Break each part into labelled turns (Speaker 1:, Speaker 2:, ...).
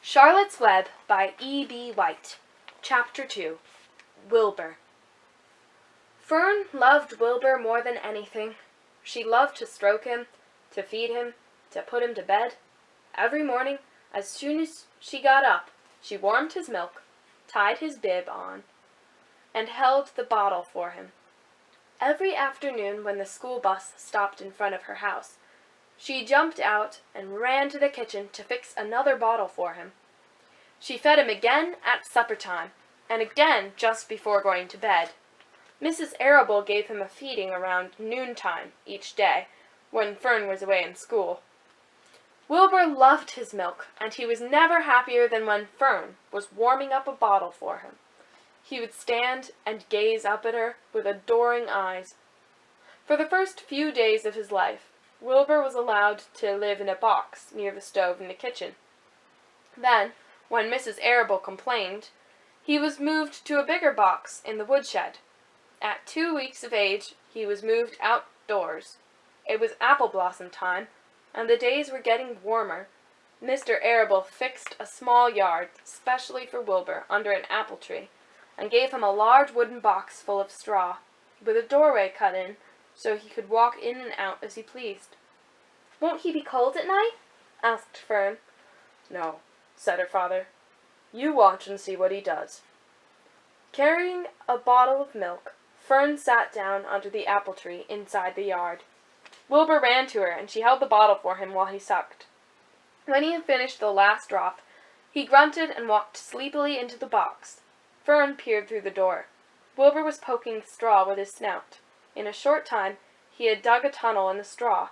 Speaker 1: Charlotte's Web by E.B. White. Chapter 2. Wilbur. Fern loved Wilbur more than anything. She loved to stroke him, to feed him, to put him to bed. Every morning, as soon as she got up, she warmed his milk, tied his bib on, and held the bottle for him. Every afternoon when the school bus stopped in front of her house, she jumped out and ran to the kitchen to fix another bottle for him. She fed him again at supper time, and again just before going to bed. Mrs. Arable gave him a feeding around noontime each day, when Fern was away in school. Wilbur loved his milk, and he was never happier than when Fern was warming up a bottle for him. He would stand and gaze up at her with adoring eyes. For the first few days of his life, Wilbur was allowed to live in a box near the stove in the kitchen. Then, when Mrs. Arable complained, he was moved to a bigger box in the woodshed. At 2 weeks of age, he was moved outdoors. It was apple blossom time, and the days were getting warmer. Mr. Arable fixed a small yard, specially for Wilbur, under an apple tree, and gave him a large wooden box full of straw, with a doorway cut in, so he could walk in and out as he pleased. "Won't he be cold at night?" asked Fern. "No," said her father. "You watch and see what he does." Carrying a bottle of milk, Fern sat down under the apple tree inside the yard. Wilbur ran to her, and she held the bottle for him while he sucked. When he had finished the last drop, he grunted and walked sleepily into the box. Fern peered through the door. Wilbur was poking the straw with his snout. In a short time, he had dug a tunnel in the straw.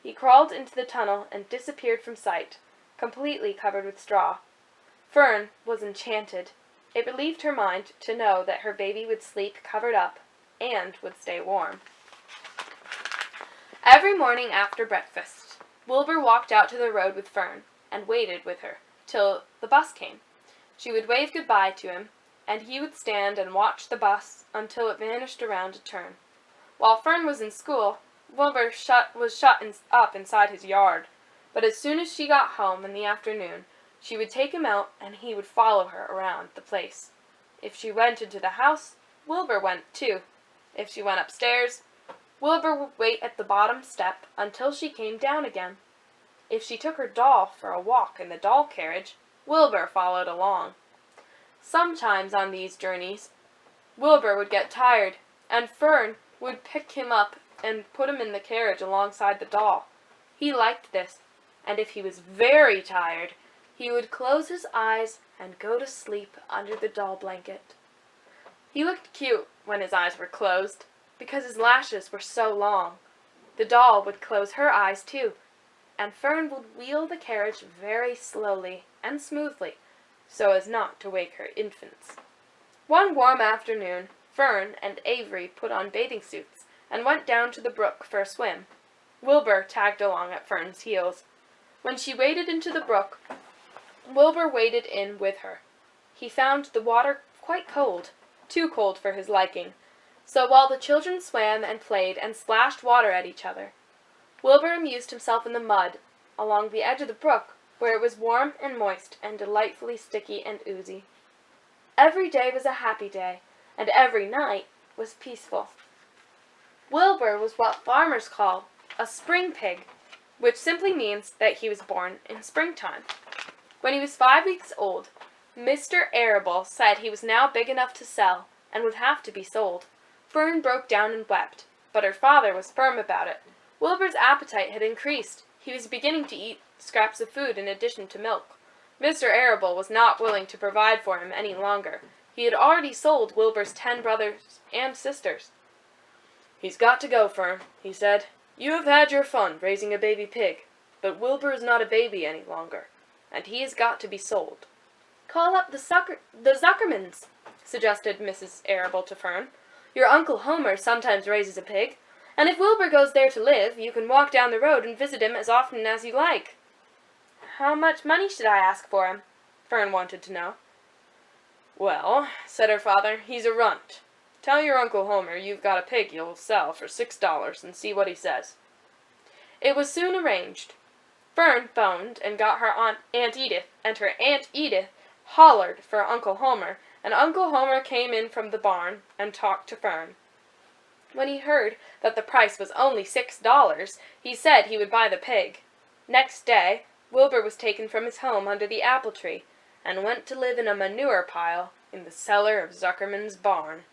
Speaker 1: He crawled into the tunnel and disappeared from sight, completely covered with straw. Fern was enchanted. It relieved her mind to know that her baby would sleep covered up and would stay warm. Every morning after breakfast, Wilbur walked out to the road with Fern and waited with her till the bus came. She would wave goodbye to him, and he would stand and watch the bus until it vanished around a turn. While Fern was in school, Wilbur was shut up inside his yard, but as soon as she got home in the afternoon, she would take him out and he would follow her around the place. If she went into the house, Wilbur went too. If she went upstairs, Wilbur would wait at the bottom step until she came down again. If she took her doll for a walk in the doll carriage, Wilbur followed along. Sometimes on these journeys, Wilbur would get tired, and Fern would pick him up and put him in the carriage alongside the doll. He liked this, and if he was very tired, he would close his eyes and go to sleep under the doll blanket. He looked cute when his eyes were closed, because his lashes were so long. The doll would close her eyes too, and Fern would wheel the carriage very slowly and smoothly, so as not to wake her infants. One warm afternoon, Fern and Avery put on bathing suits and went down to the brook for a swim. Wilbur tagged along at Fern's heels. When she waded into the brook, Wilbur waded in with her. He found the water quite cold, too cold for his liking, so while the children swam and played and splashed water at each other, Wilbur amused himself in the mud along the edge of the brook, where it was warm and moist and delightfully sticky and oozy. Every day was a happy day, and every night was peaceful. Wilbur was what farmers call a spring pig, which simply means that he was born in springtime. When he was 5 weeks old, Mr. Arable said he was now big enough to sell and would have to be sold. Fern broke down and wept, but her father was firm about it. Wilbur's appetite had increased. He was beginning to eat scraps of food in addition to milk. Mr. Arable was not willing to provide for him any longer. He had already sold Wilbur's 10 brothers and sisters. "He's got to go, Fern," he said. "You have had your fun raising a baby pig, but Wilbur is not a baby any longer, and he has got to be sold." "Call up the Zuckermans," suggested Mrs. Arable to Fern. "Your Uncle Homer sometimes raises a pig, and if Wilbur goes there to live, you can walk down the road and visit him as often as you like." "How much money should I ask for him?" Fern wanted to know. "Well," said her father, "he's a runt. Tell your Uncle Homer you've got a pig you'll sell for $6 and see what he says." It was soon arranged. Fern phoned and got her Aunt Edith, and her Aunt Edith hollered for Uncle Homer, and Uncle Homer came in from the barn and talked to Fern. When he heard that the price was only $6, he said he would buy the pig. Next day, Wilbur was taken from his home under the apple tree, and went to live in a manure pile in the cellar of Zuckerman's barn.